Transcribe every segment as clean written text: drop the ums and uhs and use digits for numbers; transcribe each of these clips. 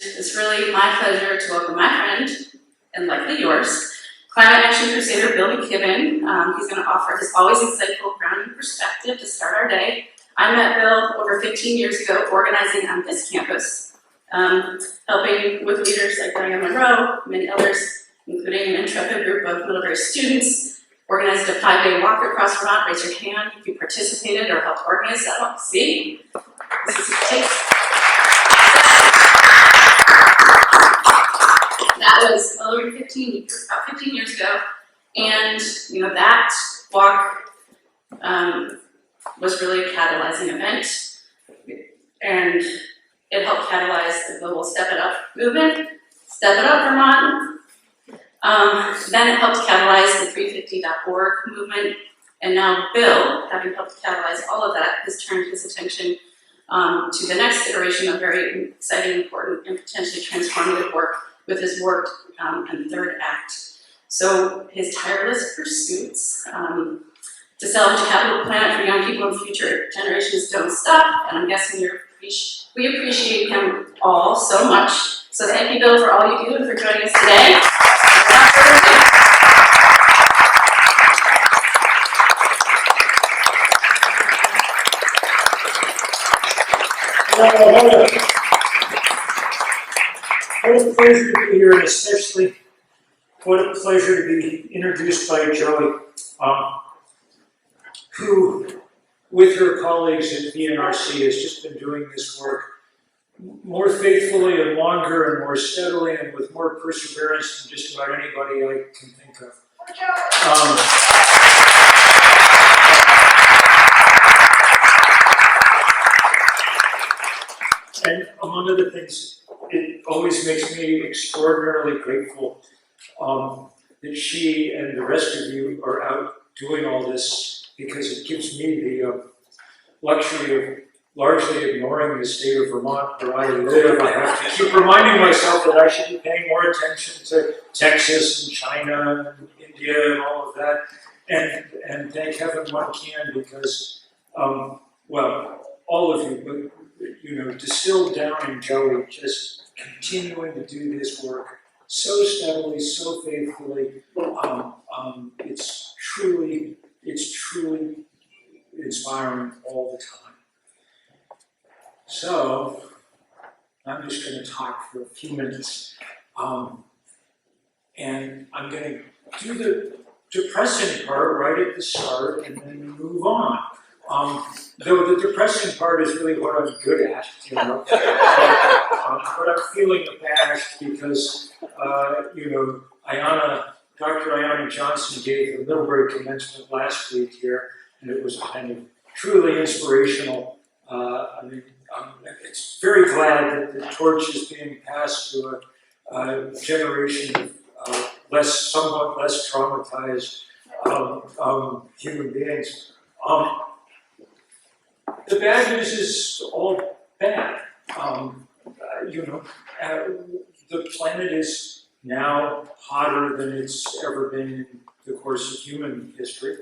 It's really my pleasure to welcome my friend, and likely yours, Climate Action Crusader Bill McKibben. He's going to offer his always insightful, grounding perspective to start our day. I met Bill over 15 years ago organizing on this campus, helping with leaders like Diane Monroe, many others, including an intrepid group of military students, organized a 5-day walk across Vermont. Raise your hand if you participated or helped organize that one. See? This is what it takes. That was over 15 years ago, and that walk was really a catalyzing event, and it helped catalyze the global Step It Up movement, Step It Up Vermont. Then it helped catalyze the 350.org movement, and now Bill, having helped catalyze all of that, has turned his attention to the next iteration of very exciting, important, and potentially transformative work with his work and third act. So his tireless pursuits to salvage a habitable planet for young people and future generations don't stop, and I'm guessing we appreciate him all so much. So thank you, Bill, for all you do and for joining us today. Without further ado. What a pleasure to be here, and especially what a pleasure to be introduced by Joey, who, with her colleagues at VNRC, has just been doing this work more faithfully and longer and more steadily and with more perseverance than just about anybody I can think of. And among other things, it always makes me extraordinarily grateful that she and the rest of you are out doing all this, because it gives me the luxury of largely ignoring the state of Vermont where I live. I have to keep reminding myself that I should be paying more attention to Texas and China and India and all of that. And thank heaven one can, because, well, all of you, but distilled down in Joey, just continuing to do this work so steadily, so faithfully. It's truly inspiring all the time. So I'm just going to talk for a few minutes, and I'm going to do the depressing part right at the start and then move on. Though the depressing part is really what I'm good at, but I'm feeling abashed because, Dr. Ayanna Johnson gave the Middlebury commencement last week here, and it was kind of truly inspirational. It's very glad that the torch is being passed to a generation of somewhat less traumatized human beings. The bad news is all bad. The planet is now hotter than it's ever been in the course of human history.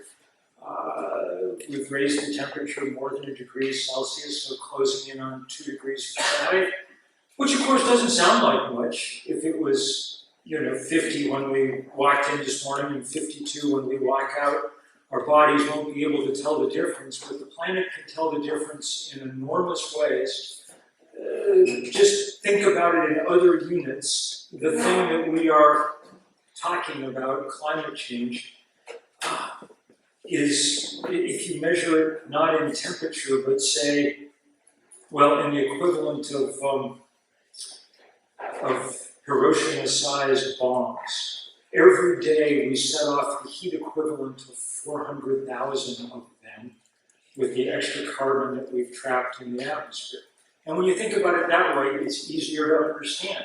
We've raised the temperature more than 1 degree Celsius, so closing in on 2 degrees Fahrenheit, which of course doesn't sound like much. If it was, 50 when we walked in this morning and 52 when we walk out, our bodies won't be able to tell the difference, but the planet can tell the difference in enormous ways. Just think about it in other units. The thing that we are talking about, climate change, is, if you measure it not in temperature, but say, well, in the equivalent of Hiroshima-sized bombs. Every day we set off the heat equivalent of 400,000 of them with the extra carbon that we've trapped in the atmosphere. And when you think about it that way, it's easier to understand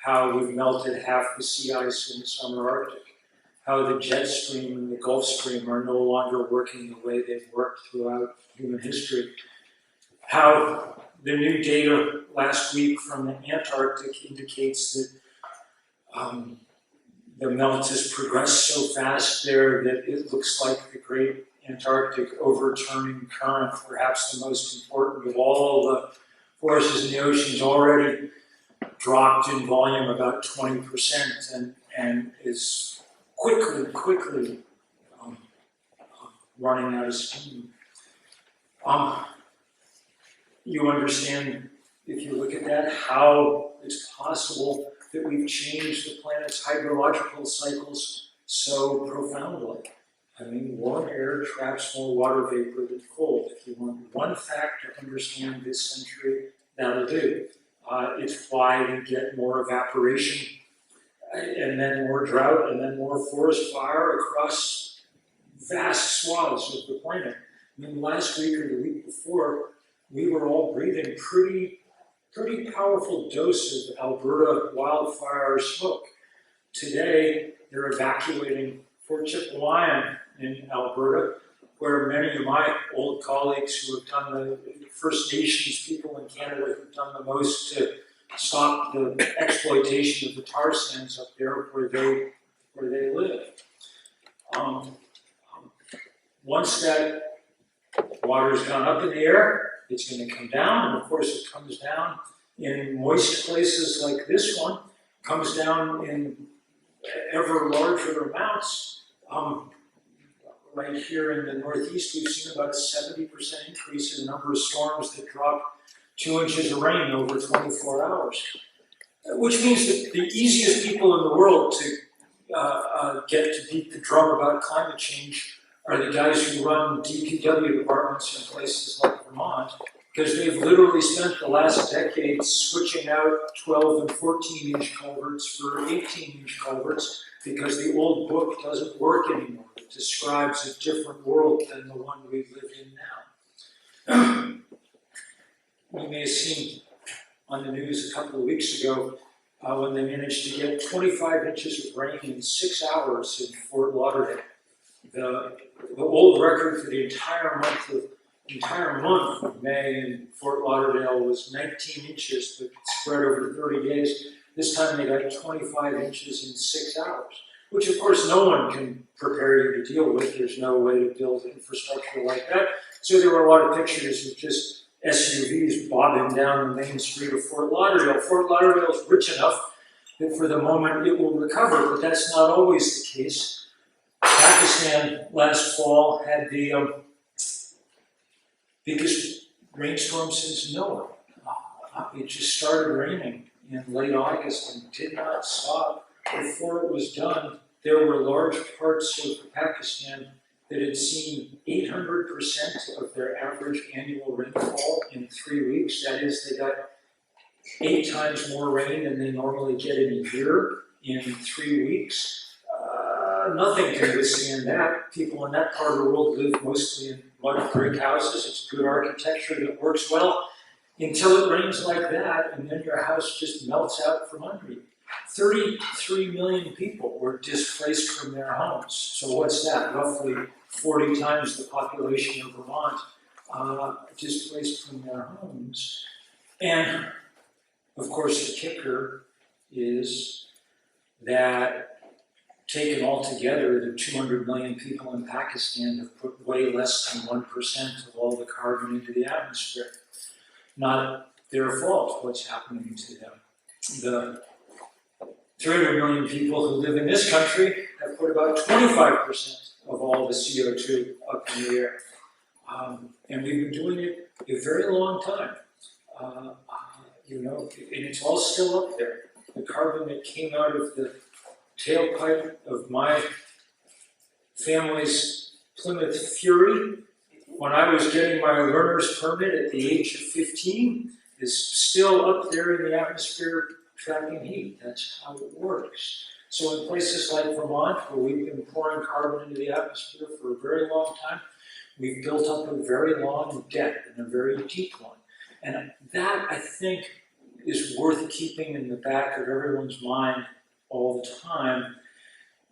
how we've melted half the sea ice in the summer Arctic, how the jet stream and the Gulf Stream are no longer working the way they've worked throughout human history, how the new data last week from the Antarctic indicates that the melt has progressed so fast there that it looks like the great Antarctic overturning current, perhaps the most important of all the forces in the oceans, already dropped in volume about 20% and is quickly running out of steam. You understand, if you look at that, how it's possible that we've changed the planet's hydrological cycles so profoundly. I mean, warm air traps more water vapor than cold. If you want one fact to understand this century, that'll do. It's why we get more evaporation, and then more drought, and then more forest fire across vast swaths of the planet. I mean, last week or the week before, we were all breathing pretty powerful dose of Alberta wildfire smoke. Today, they're evacuating Fort Chipewyan in Alberta, where many of my old colleagues who have done the First Nations people in Canada who've done the most to stop the exploitation of the tar sands up there where they live. Once that water's gone up in the air, it's going to come down, and of course it comes down in moist places like this one, comes down in ever larger amounts. Right here in the Northeast, we've seen about a 70% increase in the number of storms that drop 2 inches of rain over 24 hours. Which means that the easiest people in the world to get to beat the drum about climate change are the guys who run DPW departments in places like Vermont, because they've literally spent the last decade switching out 12 and 14-inch culverts for 18-inch culverts, because the old book doesn't work anymore. It describes a different world than the one we live in now. You may have seen on the news a couple of weeks ago when they managed to get 25 inches of rain in 6 hours in Fort Lauderdale. The old record for the entire month of May in Fort Lauderdale was 19 inches, but spread over 30 days. This time they got 25 inches in 6 hours, which of course no one can prepare you to deal with. There's no way to build infrastructure like that. So there were a lot of pictures of just SUVs bobbing down the main street of Fort Lauderdale. Fort Lauderdale is rich enough that for the moment it will recover, but that's not always the case. Pakistan last fall had the biggest rainstorm since Noah. It just started raining in late August and did not stop. Before it was done, there were large parts of Pakistan that had seen 800% of their average annual rainfall in 3 weeks. That is, they got 8 times more rain than they normally get in a year in 3 weeks. Nothing can withstand that. People in that part of the world live mostly in mud brick houses. It's good architecture that works well until it rains like that, and then your house just melts out from under you. 33 million people were displaced from their homes. So what's that? Roughly 40 times the population of Vermont displaced from their homes. And of course the kicker is that taken all together, the 200 million people in Pakistan have put way less than 1% of all the carbon into the atmosphere. Not their fault, what's happening to them. The 300 million people who live in this country have put about 25% of all the CO2 up in the air. And we've been doing it a very long time. And it's all still up there. The carbon that came out of the tailpipe of my family's Plymouth Fury when I was getting my learner's permit at the age of 15 is still up there in the atmosphere trapping heat. That's how it works. So in places like Vermont, where we've been pouring carbon into the atmosphere for a very long time, we've built up a very long debt and a very deep one. And that, I think, is worth keeping in the back of everyone's mind all the time,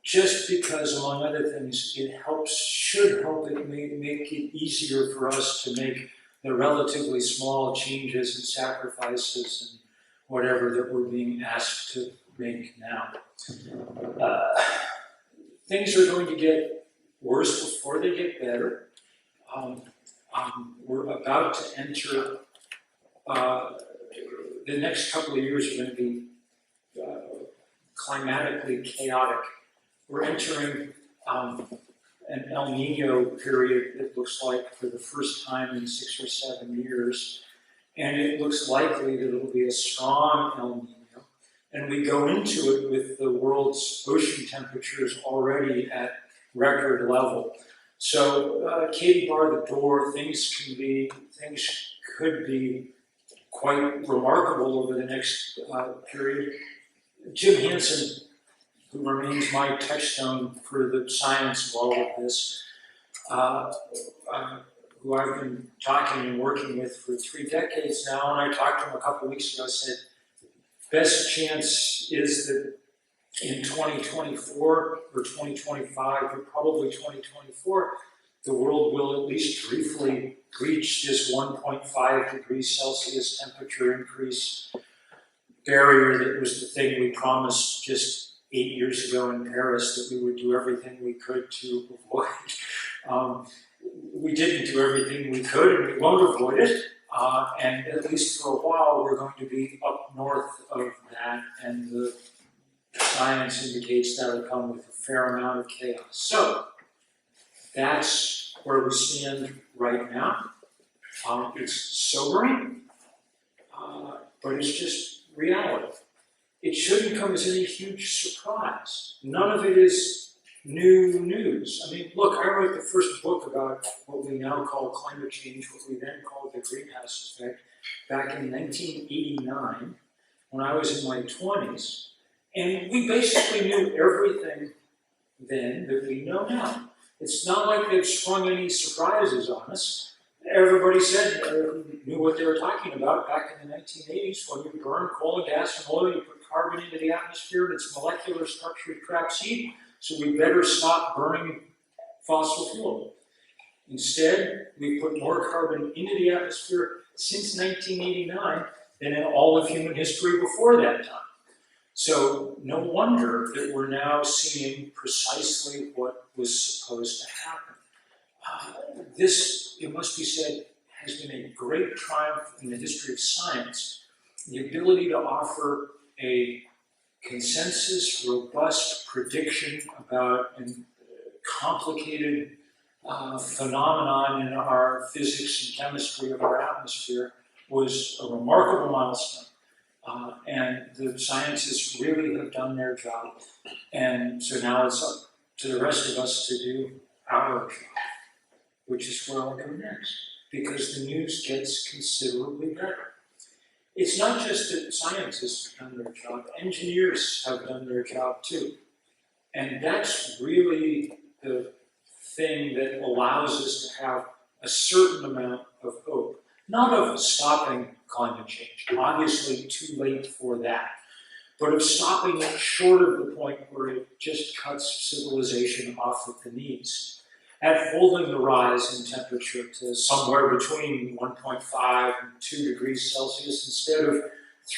just because, among other things, it should help it make it easier for us to make the relatively small changes and sacrifices and whatever that we're being asked to make now. Things are going to get worse before they get better. We're about to enter the next couple of years are going to be climatically chaotic. We're entering an El Nino period, it looks like, for the first time in 6 or 7 years. And it looks likely that it'll be a strong El Nino. And we go into it with the world's ocean temperatures already at record level. So, Katie barred the door. Things could be quite remarkable over the next period. Jim Hansen, who remains my touchstone for the science of all of this, who I've been talking and working with for 3 decades now, and I talked to him a couple of weeks ago, said, best chance is that in 2024 or 2025, but probably 2024, the world will at least briefly reach this 1.5 degrees Celsius temperature increase barrier that was the thing we promised just 8 years ago in Paris that we would do everything we could to avoid. We didn't do everything we could, and we won't avoid it. And at least for a while, we're going to be up north of that, and the science indicates that will come with a fair amount of chaos. So that's where we stand right now. It's sobering, but it's just reality. It shouldn't come as any huge surprise. None of it is new news. I mean, look, I wrote the first book about what we now call climate change, what we then called the greenhouse effect, back in 1989, when I was in my 20s. And we basically knew everything then that we know now. It's not like they've sprung any surprises on us. Everybody said, knew what they were talking about back in the 1980s. When you burn coal, gas, and oil, you put carbon into the atmosphere, and its molecular structure traps heat. So we better stop burning fossil fuel. Instead, we put more carbon into the atmosphere since 1989 than in all of human history before that time. So no wonder that we're now seeing precisely what was supposed to happen. This, it must be said, has been a great triumph in the history of science. The ability to offer a consensus, robust prediction about a complicated phenomenon in our physics and chemistry of our atmosphere was a remarkable milestone. And the scientists really have done their job. And so now it's up to the rest of us to do our job, which is where I'll go next, because the news gets considerably better. It's not just that scientists have done their job, engineers have done their job too. And that's really the thing that allows us to have a certain amount of hope. Not of stopping climate change, obviously too late for that, but of stopping it short of the point where it just cuts civilization off at the knees. At holding the rise in temperature to somewhere between 1.5 and 2 degrees Celsius instead of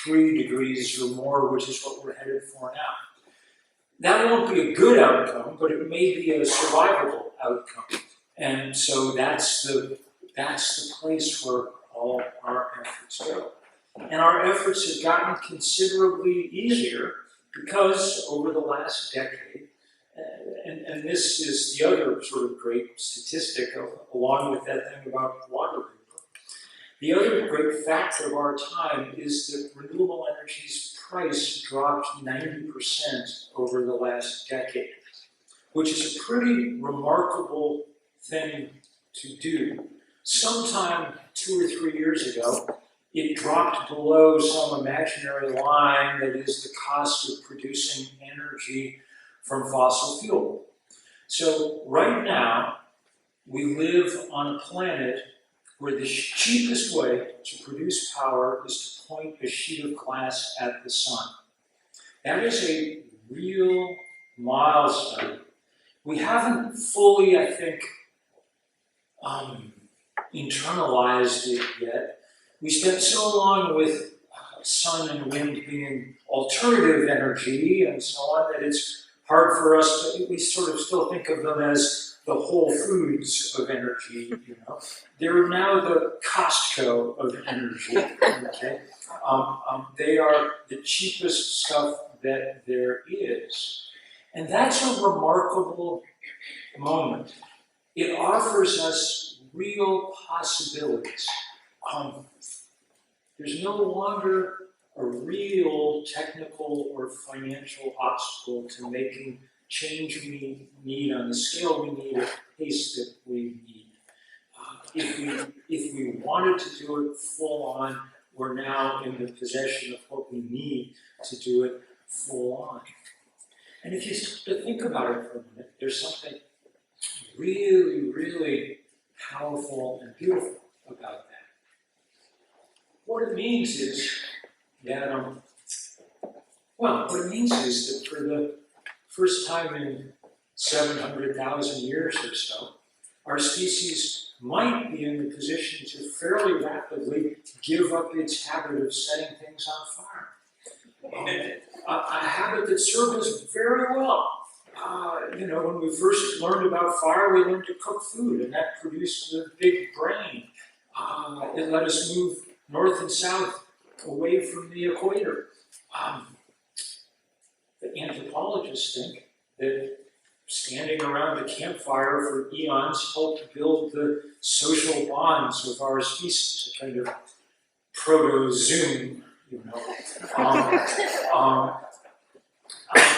3 degrees or more, which is what we're headed for now. That won't be a good outcome, but it may be a survivable outcome. And so that's the place where all our efforts go. And our efforts have gotten considerably easier because over the last decade, and this is the other sort of great statistic, along with that thing about water vapor. The other great fact of our time is that renewable energy's price dropped 90% over the last decade, which is a pretty remarkable thing to do. Sometime 2 or 3 years ago, it dropped below some imaginary line that is the cost of producing energy from fossil fuel. So right now, we live on a planet where the cheapest way to produce power is to point a sheet of glass at the sun. That is a real milestone. We haven't fully, I think, internalized it yet. We spent so long with sun and wind being alternative energy and so on that it's hard for us to, we sort of still think of them as the Whole Foods of energy, you know. They're now the Costco of energy, okay? They are the cheapest stuff that there is. And that's a remarkable moment. It offers us real possibilities. There's no longer a real technical or financial obstacle to making change we need on the scale we need, at the pace that we need. If we wanted to do it full on, we're now in the possession of what we need to do it full on. And if you start to think about it for a minute, there's something really, really powerful and beautiful about that. What it means is that, what it means is that for the first time in 700,000 years or so, our species might be in the position to fairly rapidly give up its habit of setting things on fire. A habit that served us very well. You know, when we first learned about fire, we learned to cook food, and that produced the big brain. It let us move north and south away from the equator. The anthropologists think that standing around a campfire for eons helped build the social bonds of our species, a kind of proto-Zoom, you know.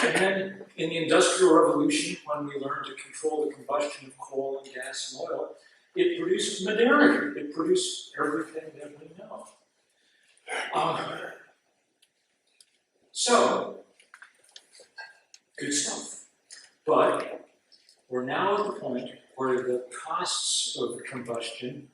And then in the Industrial Revolution, when we learned to control the combustion of coal and gas and oil, it produced modernity. It produced everything that we know. So, good stuff. But we're now at the point where the costs of combustion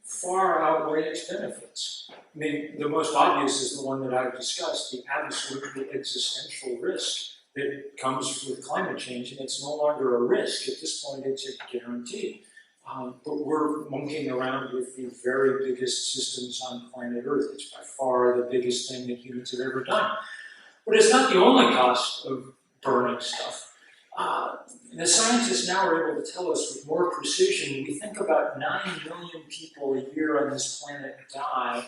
far outweigh its benefits. I mean, the most obvious is the one that I've discussed, the absolutely existential risk that comes with climate change, and it's no longer a risk. At this point, it's a guarantee. But we're monkeying around with the very biggest systems on planet Earth. It's by far the biggest thing that humans have ever done. But it's not the only cost of burning stuff. The scientists now are able to tell us with more precision. We think about 9 million people a year on this planet die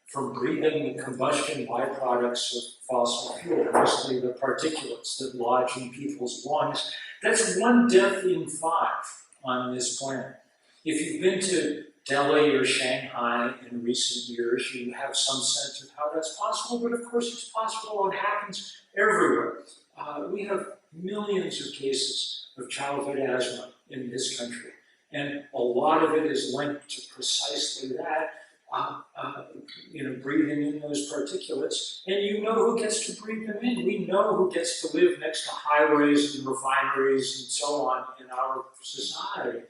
from breathing the combustion byproducts of fossil fuel, mostly the particulates that lodge in people's lungs. That's 1 death in 5 on this planet. If you've been to Delhi or Shanghai in recent years, you have some sense of how that's possible, but of course it's possible and happens everywhere. We have millions of cases of childhood asthma in this country, and a lot of it is linked to precisely that, breathing in those particulates, and you know who gets to breathe them in. We know who gets to live next to highways and refineries and so on in our society.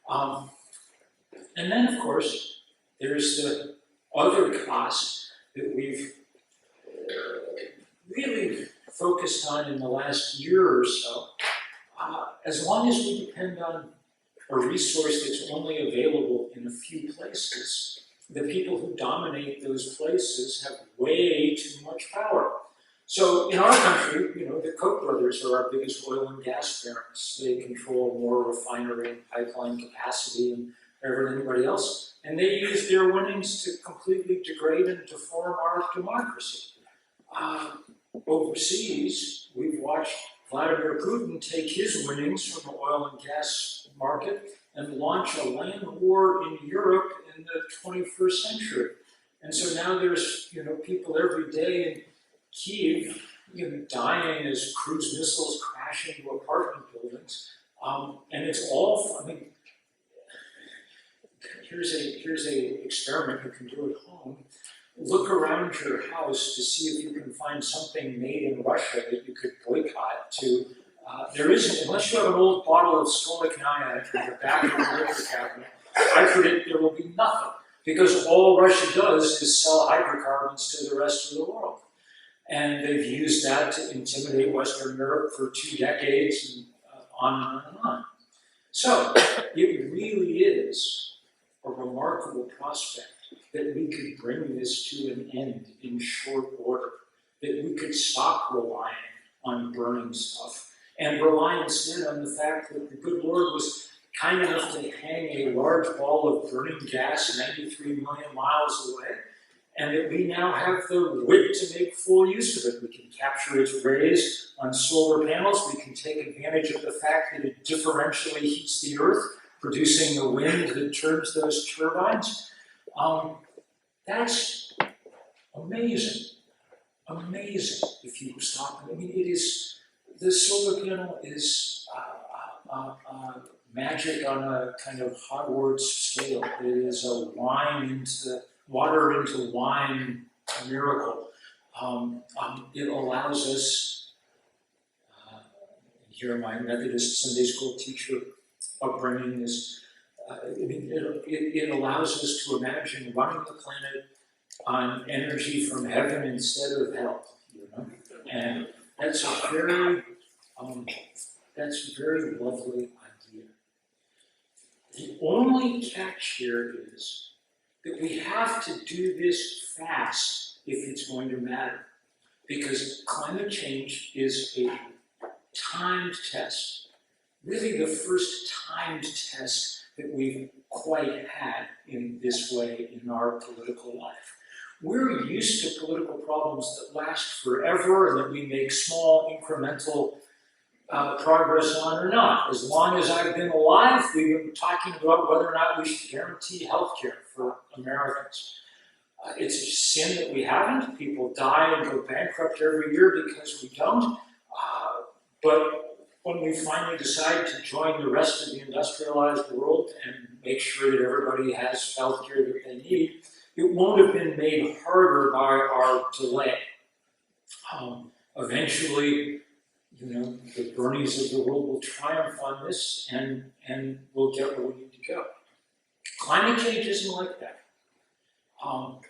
And then, of course, there's the other cost that we've really focused on in the last year or so. As long as we depend on a resource that's only available in a few places, the people who dominate those places have way too much power. So in our country, the Koch brothers are our biggest oil and gas barons. They control more refinery and pipeline capacity than anybody else. And they use their winnings to completely degrade and deform our democracy. Overseas, we've watched Vladimir Putin take his winnings from the oil and gas market and launch a land war in Europe in the 21st century. And so now there's, people every day in Kyiv, dying as cruise missiles crash into apartment buildings. And it's all, here's a experiment you can do at home. Look around your house to see if you can find something made in Russia that you could boycott to. There isn't, unless you have an old bottle of Stolichnaya in the back of the liquor cabinet, I predict there will be nothing, because all Russia does is sell hydrocarbons to the rest of the world. And they've used that to intimidate Western Europe for 2 decades, and on and on. So, it really is a remarkable prospect that we could bring this to an end in short order, that we could stop relying on burning stuff and rely instead on the fact that the good Lord was kind enough to hang a large ball of burning gas 93 million miles away, and that we now have the wit to make full use of it. We can capture its rays on solar panels. We can take advantage of the fact that it differentially heats the earth, producing the wind that turns those turbines. That's amazing. Amazing if you stop. I mean, it is, the solar panel is magic on a kind of Hogwarts scale. It is a water into wine miracle. It allows us, here my Methodist Sunday school teacher upbringing is, it allows us to imagine running the planet on energy from heaven instead of hell, you know? And that's a very lovely idea. The only catch here is that we have to do this fast if it's going to matter, because climate change is a timed test, really the first timed test that we've quite had in this way in our political life. We're used to political problems that last forever and that we make small incremental progress on or not. As long as I've been alive, we've been talking about whether or not we should guarantee health care for Americans. It's a sin that we haven't. People die and go bankrupt every year because we don't. But when we finally decide to join the rest of the industrialized world and make sure that everybody has health care that they need, it won't have been made harder by our delay. Eventually, you know, the Bernies of the world will triumph on this and we'll get where we need to go. Climate change isn't like that.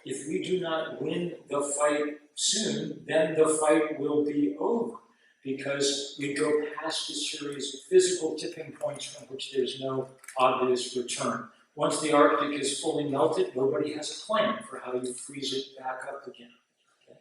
If we do not win the fight soon, then the fight will be over, because we go past a series of physical tipping points from which there's no obvious return. Once the Arctic is fully melted, nobody has a plan for how you freeze it back up again. Okay?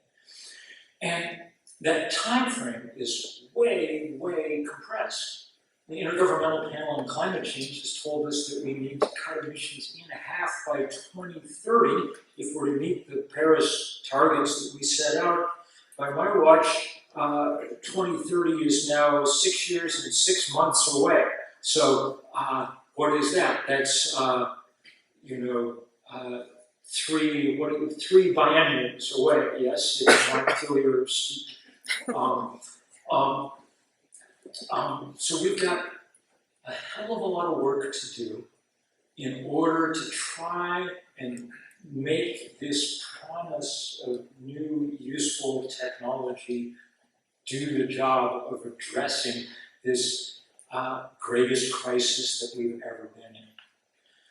And that time frame is way, way compressed. The Intergovernmental Panel on Climate Change has told us that we need to cut emissions in half by 2030 if we're to meet the Paris targets that we set out. By my watch, 2030 is now 6 years and 6 months away. So what is that? That's, three bienniums away, yes, if you want to kill your so we've got a hell of a lot of work to do in order to try and make this promise of new, useful technology do the job of addressing this greatest crisis that we've ever been in.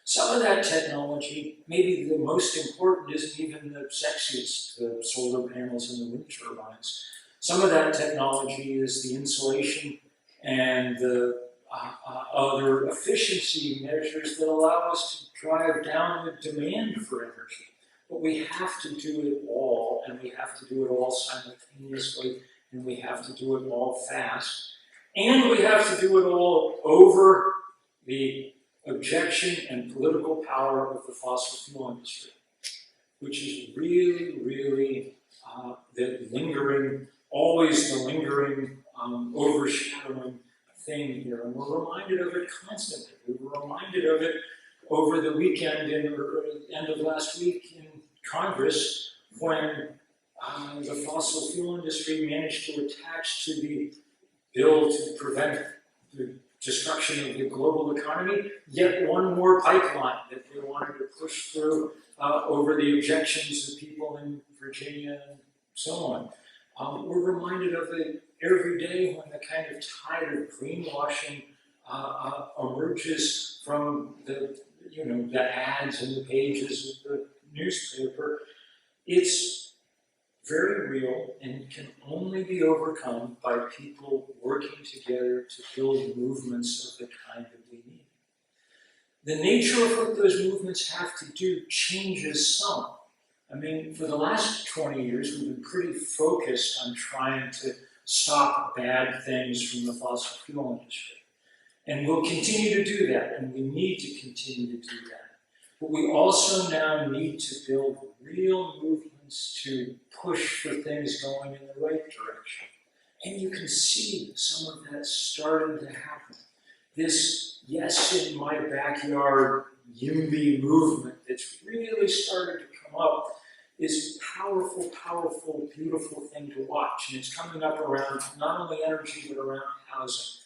Some of that technology, maybe the most important, isn't even the sexiest, the solar panels and the wind turbines. Some of that technology is the insulation and the other efficiency measures that allow us to drive down the demand for energy. But we have to do it all, and we have to do it all simultaneously, and we have to do it all fast, and we have to do it all over the objection and political power of the fossil fuel industry, which is really, really the lingering, always the lingering, overshadowing thing here. And we're reminded of it constantly. We were reminded of it over the weekend and end of last week in Congress when the fossil fuel industry managed to attach to the bill to prevent the destruction of the global economy yet one more pipeline that they wanted to push through over the objections of people in Virginia and so on. We're reminded of it every day when the kind of tide of greenwashing emerges from the ads and the pages of the newspaper. It's very real and can only be overcome by people working together to build movements of the kind that we need. The nature of what those movements have to do changes some. I mean, for the last 20 years, we've been pretty focused on trying to stop bad things from the fossil fuel industry. And we'll continue to do that, and we need to continue to do that. But we also now need to build real movements to push for things going in the right direction. And you can see some of that starting to happen. This yes in my backyard YIMBY movement that's really started to come up is a powerful, powerful, beautiful thing to watch. And it's coming up around not only energy, but around housing.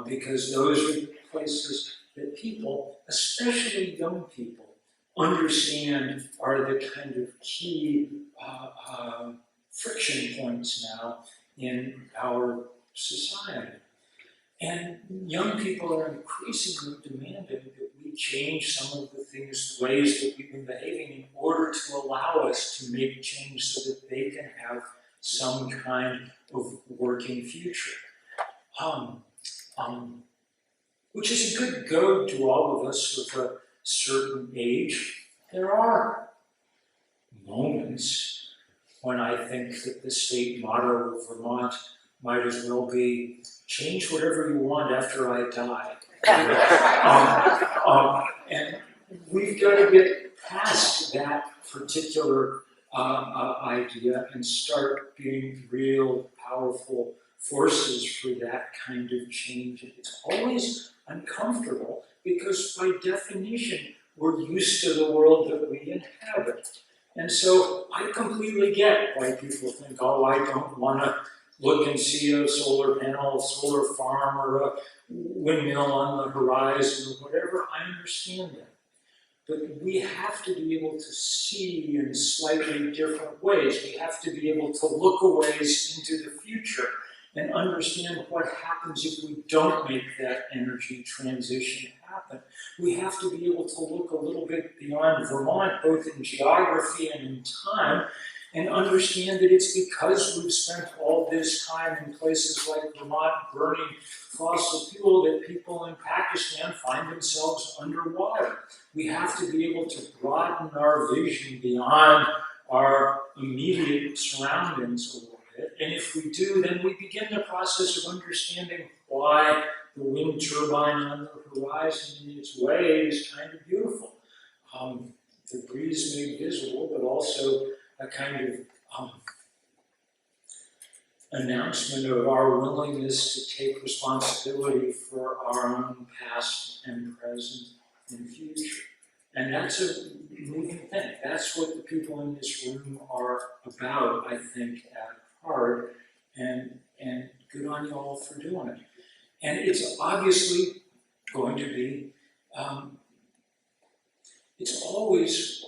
Because those are the places that people, especially young people, understand are the kind of key friction points now in our society. And young people are increasingly demanding that we change some of the things, the ways that we've been behaving in order to allow us to make change so that they can have some kind of working future. Which is a good goad to all of us of a certain age. There are moments when I think that the state motto of Vermont might as well be, change whatever you want after I die. And we've got to get past that particular idea and start being real powerful forces for that kind of change. It's always uncomfortable because by definition, we're used to the world that we inhabit. And so I completely get why people think, oh, I don't want to look and see a solar panel, a solar farm, or a windmill on the horizon, or whatever. I understand that. But we have to be able to see in slightly different ways. We have to be able to look a ways into the future and understand what happens if we don't make that energy transition happen. We have to be able to look a little bit beyond Vermont, both in geography and in time, and understand that it's because we've spent all this time in places like Vermont burning fossil fuel that people in Pakistan find themselves underwater. We have to be able to broaden our vision beyond our immediate surroundings a little bit. And if we do, then we begin the process of understanding why the wind turbine on the horizon in its way is kind of beautiful. The breeze made visible, but also a kind of announcement of our willingness to take responsibility for our own past and present and future. And that's a moving thing. That's what the people in this room are about, I think, at heart. And good on you all for doing it. And it's obviously going to be, it's always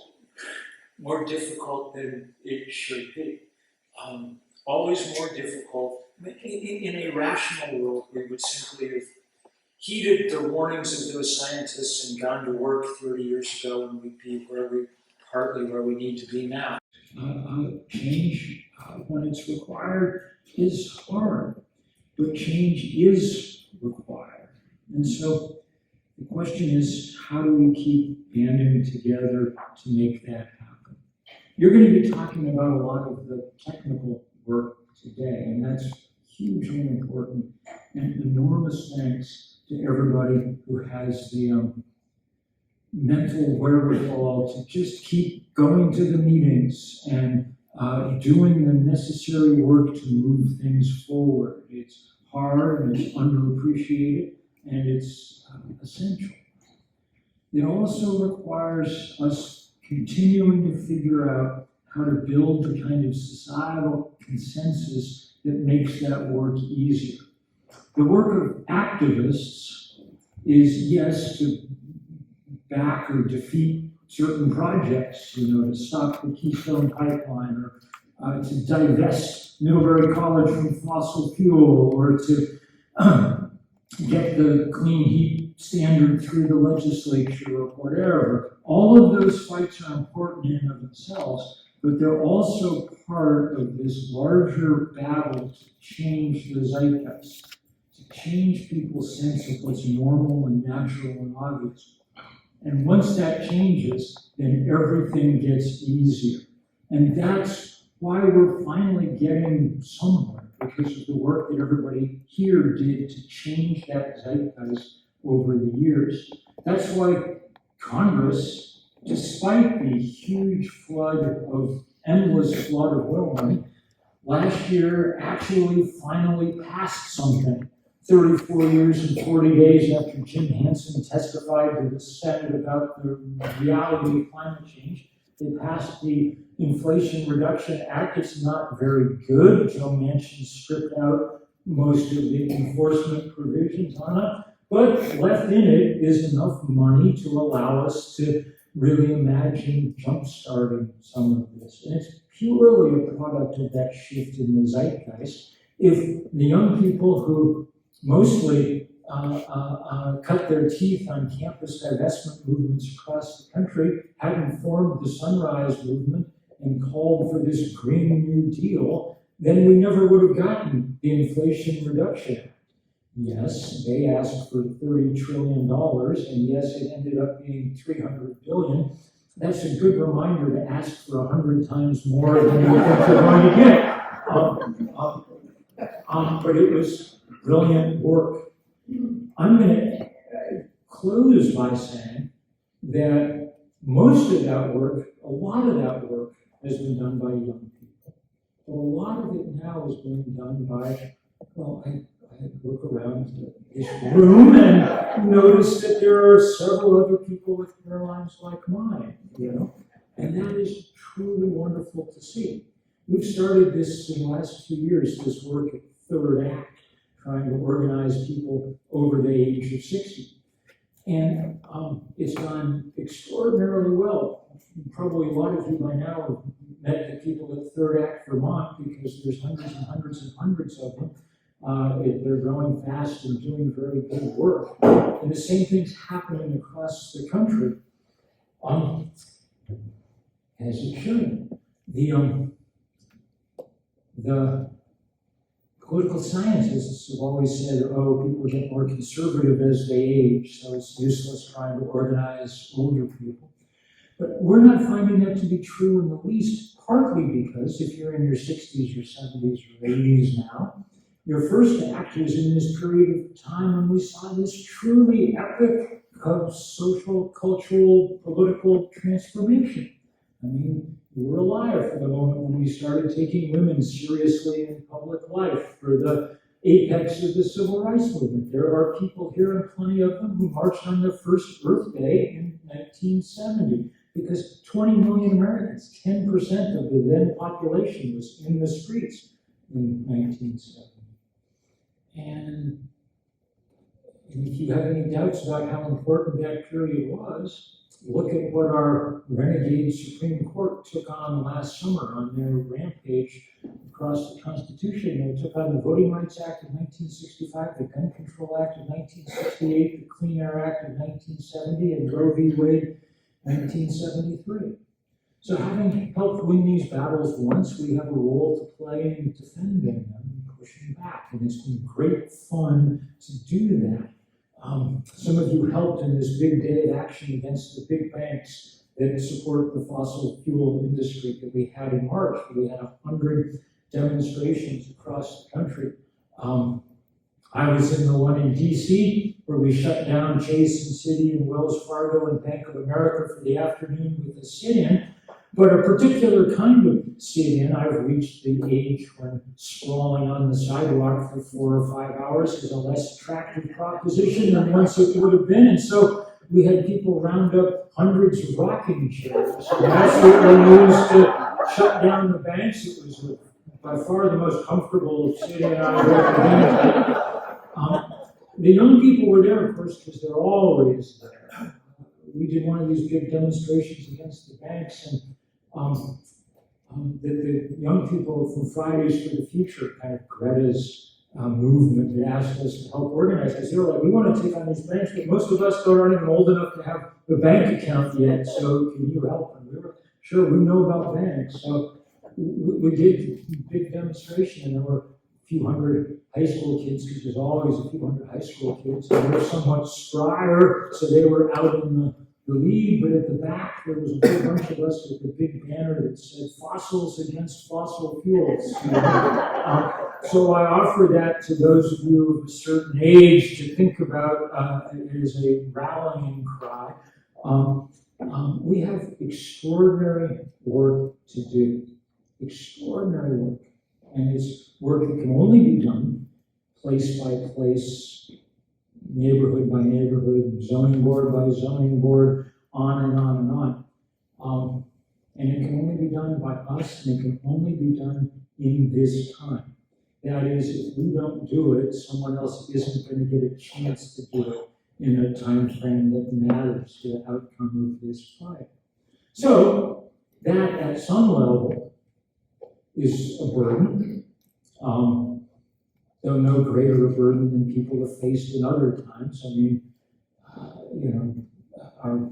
more difficult than it should be. Always more difficult. In a rational world, we would simply have heeded the warnings of those scientists and gone to work 30 years ago, and we'd be partly where we need to be now. Change, when it's required, is hard, but change is required. And so the question is, how do we keep banding together to make that happen? You're going to be talking about a lot of the technical work today, and that's hugely important. And enormous thanks to everybody who has the mental wherewithal to just keep going to the meetings and doing the necessary work to move things forward. It's hard and it's underappreciated, and it's essential. It also requires us continuing to figure out how to build the kind of societal consensus that makes that work easier. The work of activists is, yes, to back or defeat certain projects, to stop the Keystone Pipeline, or to divest Middlebury College from fossil fuel, or to get the clean heat standard through the legislature, or whatever. All of those fights are important in and of themselves, but they're also part of this larger battle to change the zeitgeist, to change people's sense of what's normal and natural and obvious. And once that changes, then everything gets easier. And that's why we're finally getting somewhere, because of the work that everybody here did to change that zeitgeist over the years. That's why Congress, despite the huge endless flood of oil money, last year actually finally passed something. 34 years and 40 days after Jim Hansen testified to the Senate about the reality of climate change, they passed the Inflation Reduction Act. It's not very good. Joe Manchin stripped out most of the enforcement provisions on it, but left in it is enough money to allow us to really imagine jump-starting some of this. And it's purely a product of that shift in the zeitgeist. If the young people who mostly cut their teeth on campus divestment movements across the country hadn't formed the Sunrise Movement and called for this Green New Deal, then we never would have gotten the Inflation Reduction Act. Yes, they asked for $30 trillion, and yes, it ended up being $300 billion. That's a good reminder to ask for 100 times more than you think you're going to get. But it was brilliant work. I'm going to close by saying that most of that work, a lot of that work, has been done by young people. But a lot of it now is being done by, well, I look around this room and notice that there are several other people with hair lines like mine, and that is truly wonderful to see. We've started this in the last 2 years, this work at Third Act, trying to organize people over the age of 60. And it's gone extraordinarily well. Probably a lot of you by now have met the people at Third Act Vermont, because there's hundreds and hundreds and hundreds of them. They're growing fast and doing very good work. And the same thing's happening across the country, as it should. The political scientists have always said, oh, people get more conservative as they age, so it's useless trying to organize older people. But we're not finding that to be true in the least, partly because if you're in your 60s or 70s or 80s now, your first act was in this period of time when we saw this truly epic social, cultural, political transformation. I mean, we were alive for the moment when we started taking women seriously in public life, for the apex of the civil rights movement. There are people here, and plenty of them, who marched on their first Earth Day in 1970, because 20 million Americans, 10% of the then population, was in the streets in 1970. And if you have any doubts about how important that period was, look at what our renegade Supreme Court took on last summer on their rampage across the Constitution. They took on the Voting Rights Act of 1965, the Gun Control Act of 1968, the Clean Air Act of 1970, and Roe v. Wade 1973. So having helped win these battles once, we have a role to play in defending them and pushing back. And it's been great fun to do that. Some of you helped in this big day of action against the big banks that support the fossil fuel industry that we had in March. We had 100 demonstrations across the country. I was in the one in DC, where we shut down Chase and Citi and Wells Fargo and Bank of America for the afternoon with a sit-in. But a particular kind of sit-in, I've reached the age when sprawling on the sidewalk for 4 or 5 hours is a less attractive proposition than once it would have been. And so we had people round up hundreds of rocking chairs. And that's what we used to shut down the banks. It was by far the most comfortable sit-in I've ever been to. The young people were there, of course, because they're always there. We did one of these big demonstrations against the banks, and the young people from Fridays for the Future, kind of Greta's movement, that asked us to help organize, because they were like, we want to take on these banks, but most of us aren't even old enough to have the bank account yet, so can you help? And we were, sure, we know about banks. So we did a big demonstration, and there were a few hundred high school kids, because there's always a few hundred high school kids, and they're somewhat sprier, so they were out in the the lead, but at the back there was a whole bunch of us with a big banner that said "Fossils against fossil fuels." So I offer that to those of you of a certain age to think about as a rallying cry. We have extraordinary work to do, extraordinary work, and it's work that can only be done place by place, neighborhood by neighborhood, zoning board by zoning board, on and on and on. And it can only be done by us, and it can only be done in this time. That is, if we don't do it, someone else isn't going to get a chance to do it in a time frame that matters to the outcome of this fight. So that, at some level, is a burden. Though no greater a burden than people have faced in other times. I mean, our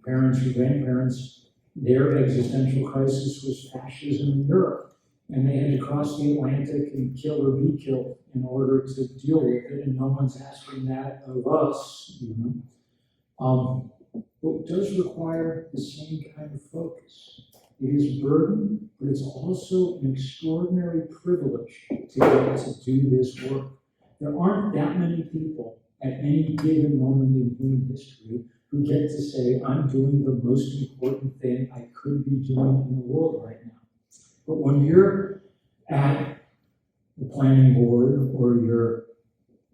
parents or grandparents, their existential crisis was fascism in Europe. And they had to cross the Atlantic and kill or be killed in order to deal with it, and no one's asking that of us, But it does require the same kind of focus. It is a burden, but it's also an extraordinary privilege to get to do this work. There aren't that many people at any given moment in human history who get to say, I'm doing the most important thing I could be doing in the world right now. But when you're at the planning board, or you're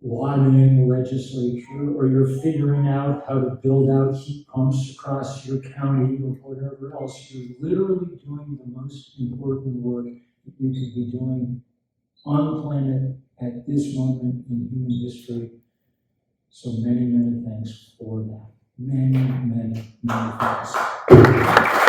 lobbying the legislature, or you're figuring out how to build out heat pumps across your county or whatever else, you're literally doing the most important work that you could be doing on the planet at this moment in human history. So many, many thanks for that. Many, many, many thanks.